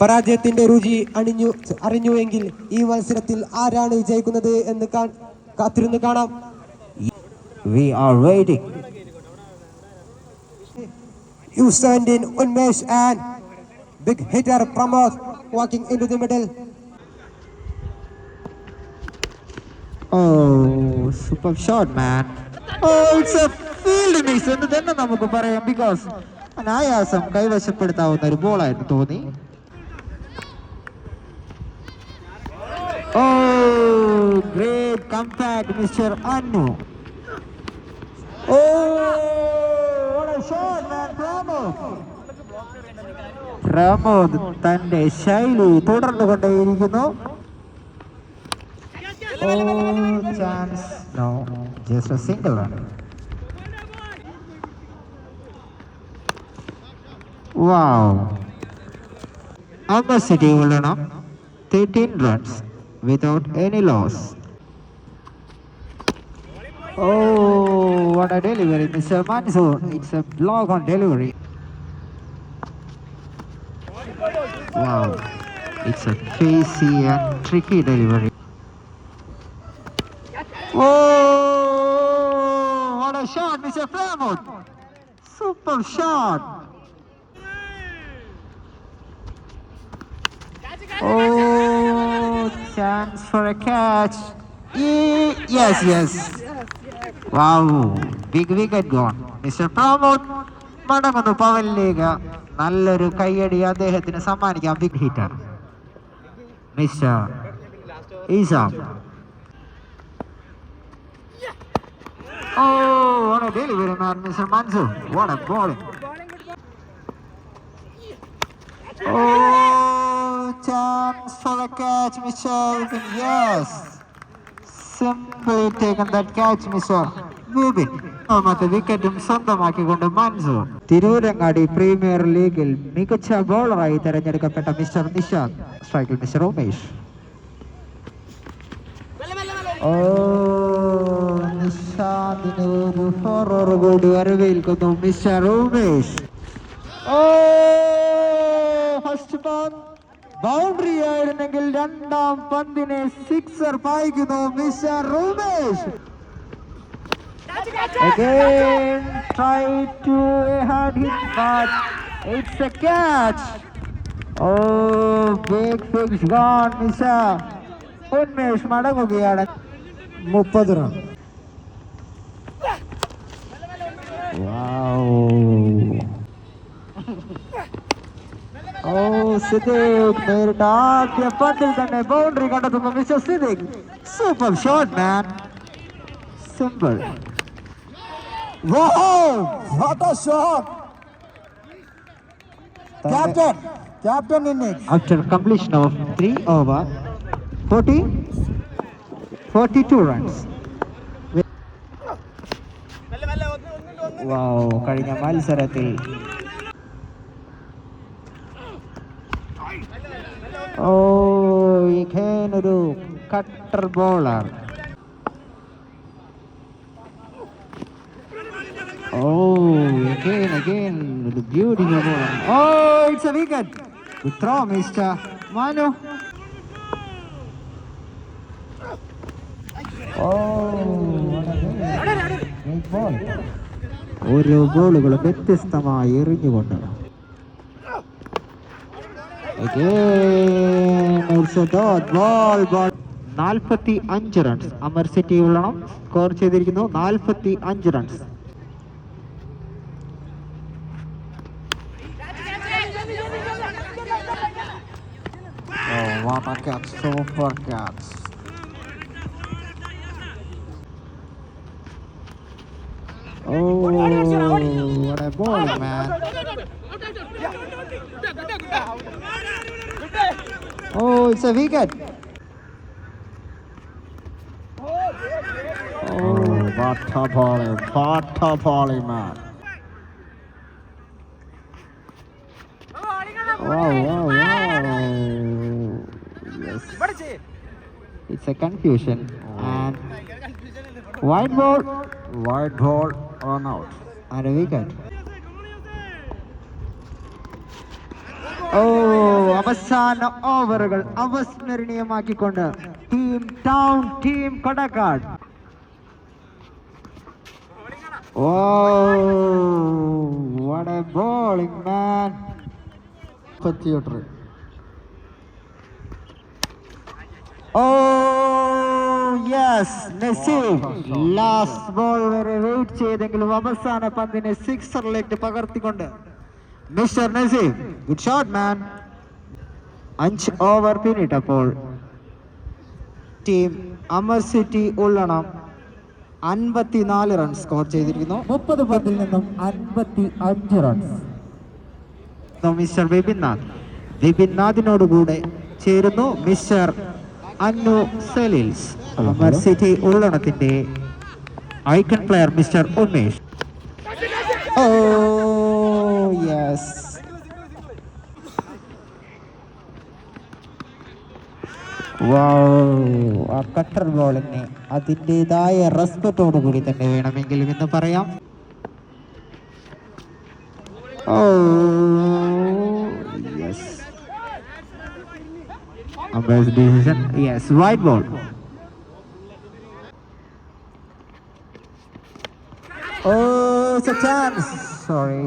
പരാജയത്തിന്റെ രുചി അറിഞ്ഞുവെങ്കിൽ ഈ മത്സരത്തിൽ ആരാണ് വിജയിക്കുന്നത് എന്ന് കാത്തിരുന്ന് കാണാം. We are waiting. U17 Unmesh and big hitter Pramod walking into the middle. Oh, super shot, man. Oh, it's a field miss എന്ന് തന്നെ നമുക്ക് പറയാം. ബിക്കോസ് അനായാസം കൈവശപ്പെടുത്താവുന്ന ഒരു ബോളായിരുന്നു തോന്നി. Oh, great comeback, Mr. Anu. Oh, what a shot, man. Pramod തന്റെ ശൈലി തുടർന്നുകൊണ്ടേയിരിക്കുന്നു. Oh, chance. No, just a single run. Wow. Amber City will run up 13 runs without any loss. Oh, what a delivery, Mr. Mansoor. It's a block on delivery. Wow, it's a facey and tricky delivery. Oh, what a shot, Mr. Pramod. Super shot. Oh, chance for a catch. Yes. Wow, big wicket gone. Mr. Pramod മടങ്ങുന്നു പവലിലേക്ക്. നല്ലൊരു കയ്യടി അദ്ദേഹത്തിന് സമ്മാനിക്കാം. Big hitter mister Isam. Oh, what a delivery, man, Mr. Mansoor. What a bowling. Oh, chance for a catch, Mr. Vipin. Yes. Simply taken that catch, Mr. Vipin. മറ്റേ വിക്കറ്റും സ്വന്തമാക്കിക്കൊണ്ട് Mansoor. Tirurangadi premier ലീഗിൽ മികച്ച ബോളറായി തെരഞ്ഞെടുക്കപ്പെട്ട മിസ്റ്റർ നിഷാദ്. സ്ട്രൈക്കിൽ മിസ്റ്റർ ഉമേഷ്. നിഷാദിന് ഒരു ഫോറർ കൂടി വരവേൽക്കുന്നു മിസ്റ്റർ ഉമേഷ്. ഫസ്റ്റ് പന്ത് ബൗണ്ടറി ആയിരുന്നെങ്കിൽ രണ്ടാം പന്തിനെ സിക്സർ പായിക്കുന്നു mister Umesh. Again tried to a hard hit, but it's a catch. Oh, big fix gone, Mr. Unmesh മടങ്ങുകയാണ്. 30 റൺ. Wow. Oh, സിദ്ദിഖ് നേരിട്ട് ആദ്യ പന്തിൽ തന്നെ ബൗണ്ടറി കണ്ടെത്തുന്നു mister Siddique. Super shot, man. Simple. Wow, what a shot. Captain in it. After completion of 3 over 42 runs. Wow, കഴിഞ്ഞ മത്സരത്തിൽ ഒരു cutter bowler. Again, the beauty of ball. Oh, it's a wicket. Good throw, Mr. Manu. Great ball. ഓരോ ബോളുകളും വ്യത്യസ്തമായി എറിഞ്ഞുകൊണ്ട്. Again, it's a dot ball. 45 runs Amar city Ullanam score ചെയ്തിരിക്കുന്നു. 45 runs. What a catch, super catch. Oh, what a ball, man. Oh, it's a wicket. Oh, what a ball, man. Wow. Yes. It's a confusion. And white ball run out and a wicket. ഓ, അവസാന ഓവറുകൾ അവസ്മരണീയമാക്കിക്കൊണ്ട് team town team Kodakkad. Oh, what a bowling, man. Oh, yes, Nasib. Last ball വരെ wait ചെയ്തെങ്കിലും അവസാന പന്തിനെ സിക്സറിലേക്ക് പകർത്തിക്കൊണ്ട് mister Naseeb. Good shot, man. 5 over പിന്നിട്ടപ്പോൾ team Amar city Ullanam 54 runs score ചെയ്തിരിക്കുന്നു. 30 പന്തിൽ നിന്നും 55 റൺസ്. മിസ്റ്റർ വിപിൻനാഥിനോടുകൂടെ ചേരുന്നു മിസ്റ്റർ അന്നു സെലിൽസ്. അമർ സിറ്റി ഉള്ളണത്തിന്റെ icon player mister Umesh. Oh yes, ആ കട്ടർ ബോളിനെ അതിൻ്റെതായ റെസ്പെക്റ്റോടു കൂടി തന്നെ വേണമെങ്കിലും എന്ന് പറയാം. Oh yes, umpire's decision. Yes, wide ball. Oh, it's a chance. Sorry,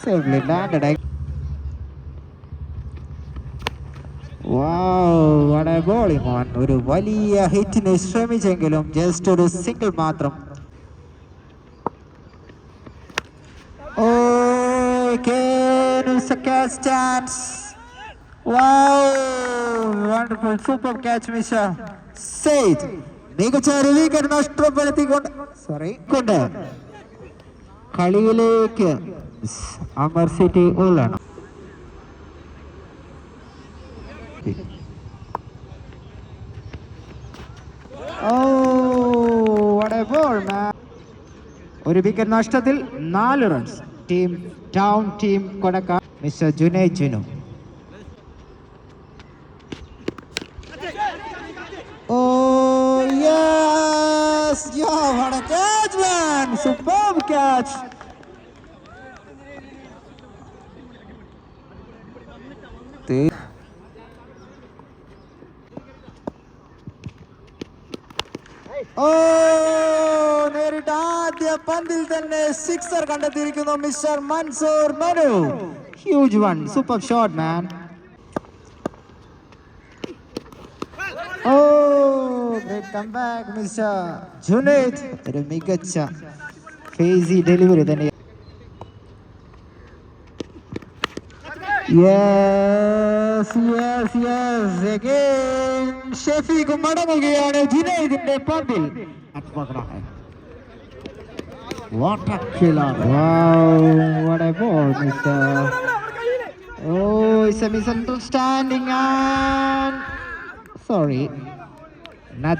safely landed. Wow, what a bowling on. ഒരു വലിയ ഹിറ്റിന് ശ്രമിച്ചെങ്കിലും ജസ്റ്റ് ഒരു സിംഗിൾ മാത്രം. Oh, again it's a catch chance. Wow, wonderful, super catch, Misha. Said മികച്ച ഒരു wicket നഷ്ടപ്പെടുത്തിക്കൊണ്ട് കൊണ്ട് കളിയിലേക്ക് Amar city Ullanam. ഒരു wicket നഷ്ടത്തിൽ 4 runs. Team town team Kodakkad mister Junaid Jinu. Oh yes, what a catch, man. Superb catch. Oh, നേരിട്ട് ആദ്യ പന്തിൽ തന്നെ സിക്സർ കണ്ടെത്തിയിരിക്കുന്നു mister Mansoor Manu. Huge one, super shot, man. Oh, great comeback mister Junaid. ഒരു മികച്ച ഫേസി ഡെലിവറി തന്നെ. Yes yes yes, again Shafeeq മടങ്ങുകയാണ് ജുനൈദിന്റെ പന്തിൽ. What a killer. Wow, what a ball, mister. Oh, it's a misunderstanding and sorry. Not.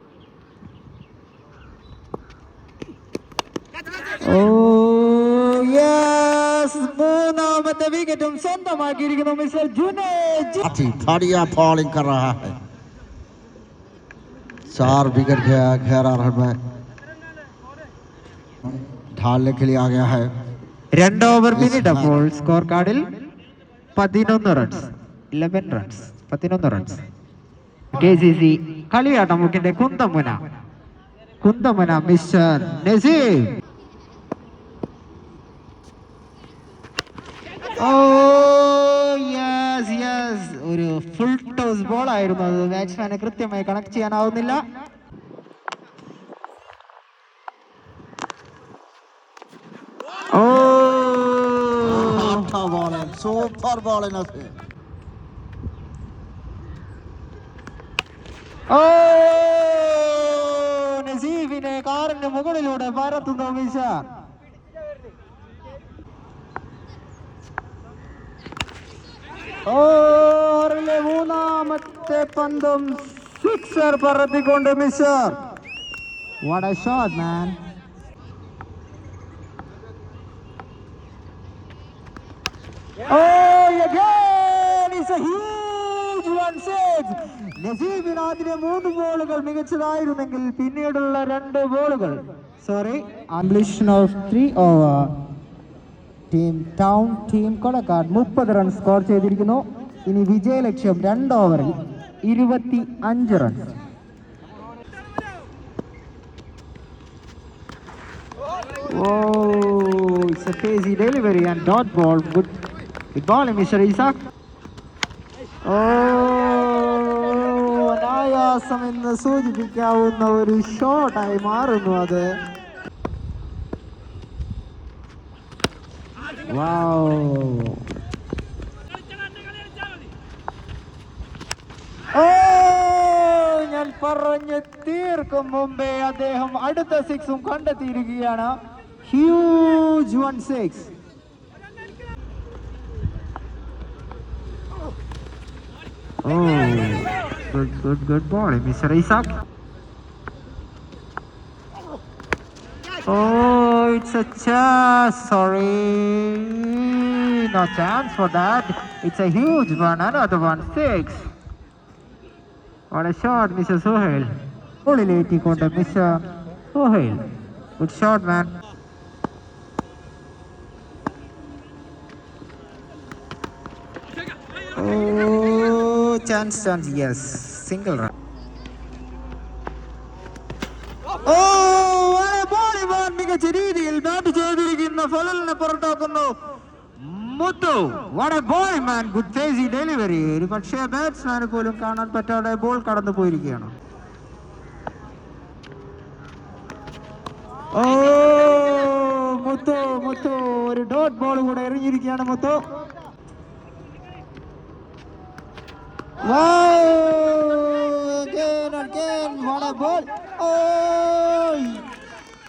Oh, yes. മൂന്നാമത്തെ വിക്കറ്റും സ്വന്തമാക്കിയിരിക്കുന്നു mister Junaid. बढ़िया bowling कर रहा है. 4 विकेट गया 11 रन में ढालने के लिए आ गया है. 2 ഓവർ പിന്നിട്ടപ്പോൾ സ്കോർ കാർഡിൽ 11 റൺസ്. 11 റൺസ്. KCC കളിയാട്ടമുക്കിന്റെ കുന്തമുന മിസ്റ്റർ നസീബ്. ഓ യെസ് യെസ്, ഒരു ഫുൾ ടോസ് ബോൾ ആയിരുന്നു അത്. ബാറ്റ്സ്മാനെ കൃത്യമായി കണക്ട് ചെയ്യാനാവുന്നില്ല. ഓ, अच्छा बॉल है, सुपर बॉल है नसीब. ഓ, നസീബിനെ കാറിന്റെ മുകളിലൂടെ പറത്തുന്നു മിഷാർ. ഓവറിലെ മൂന്നാമത്തെ പന്തും സിക്സർ പറത്തിക്കൊണ്ട് Mishar. What a shot, man. Oh, again it's a huge one save. നസീബിന് ആദ്യ 3 ബോളുകൾ മികച്ചതായിരുന്നെങ്കിൽ പിന്നീടുള്ള 2 ബോളുകൾ completion of 3 over. Team town team Kodakkad 30 run score ചെയ്തിരിക്കുന്നു. ഇനി വിജയലക്ഷ്യം 2 ഓവറിൽ 25 runs. Oh, it's a crazy delivery and dot ball. Good ball, Mr. Isaac. അനായാസം എന്ന് സൂചിപ്പിക്കാവുന്ന ഒരു ഷോട്ടായി മാറുന്നു അത്. ഞാൻ പറഞ്ഞു തീർക്കും മുമ്പേ അദ്ദേഹം അടുത്ത 6ഉം കണ്ടെത്തിയിരിക്കുകയാണ്. Huge 1-6. Good ball, Mr. Isaac. It's a chance. Sorry, no chance for that. It's a huge one. Another one, 6. What a shot, Mr. Sohail. Only late contra Mr. Sohail. Good shot, man. Chance, yes, single run. മികച്ച രീതിയിൽ bat ചെയ്തിരിക്കുന്ന ഫലലിനെ പുറത്താക്കുന്നു Muthu. What a ball man, good crazy delivery. ഒരു പക്ഷേ ബാറ്റ്സ്മാന് പോലും കാണാൻ പറ്റാതെ ബോൾ കടന്നു പോയിരിക്കുകയാണ്. മുത്തു ഒരു ഡോട്ട് ബോൾ കൂടെ എറിഞ്ഞിരിക്കുകയാണ് മുത്തു. What a ball.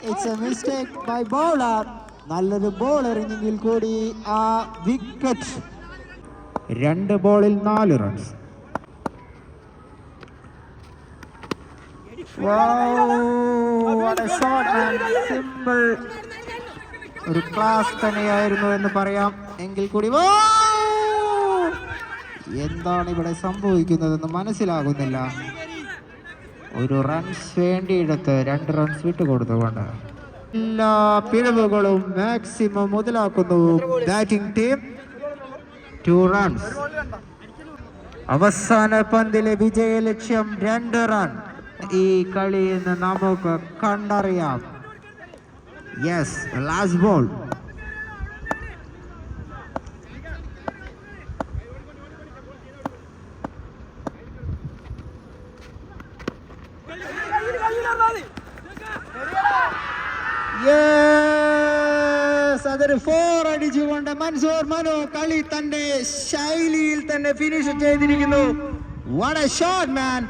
It's a mistake by bowler. നല്ലൊരു ബോൾ എറിഞ്ഞെങ്കിൽ കൂടി ആ വിക്കറ്റ്. 2 ബോളിൽ 4 runs. What a shot, man. Simple. ഒരു ക്ലാസ് തന്നെയായിരുന്നു എന്ന് പറയാം. എങ്കിൽ കൂടി എന്താണ് ഇവിടെ സംഭവിക്കുന്നതെന്ന് മനസ്സിലാകുന്നില്ല. ഒരു റൺസ് വേണ്ടിയെടുത്ത് 2 റൺസ് വിട്ടുകൊടുത്തുകൊണ്ട് എല്ലാ പിഴവുകളും മാക്സിമം മുതലാക്കുന്നു ബാറ്റിംഗ് ടീം. 2 റൺസ്. അവസാന പന്തിലെ വിജയലക്ഷ്യം 2 റൺ. ഈ കളിയിൽ നിന്ന് നമുക്ക് കണ്ടറിയാം. Yes, last ball. അതൊരു 4 അടിച്ചുകൊണ്ട് മൻസൂർ മനു കളി തന്റെ ശൈലിയിൽ തന്നെ ഫിനിഷ് ചെയ്തിരിക്കുന്നു. വാട്ട് എ ഷോട്ട്, മാൻ.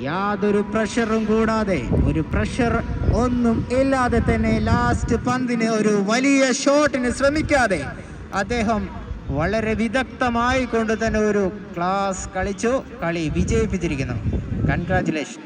യാതൊരു പ്രഷറും കൂടാതെ, ഒരു പ്രഷർ ഒന്നും ഇല്ലാതെ തന്നെ ലാസ്റ്റ് പന്തിന് ഒരു വലിയ ഷോട്ടിന് ശ്രമിക്കാതെ അദ്ദേഹം വളരെ വിദഗ്ധമായി കൊണ്ട് തന്നെ ഒരു ക്ലാസ് കളിച്ചു കളി വിജയിപ്പിച്ചിരിക്കുന്നു. കൺഗ്രാറ്റുലേഷൻ.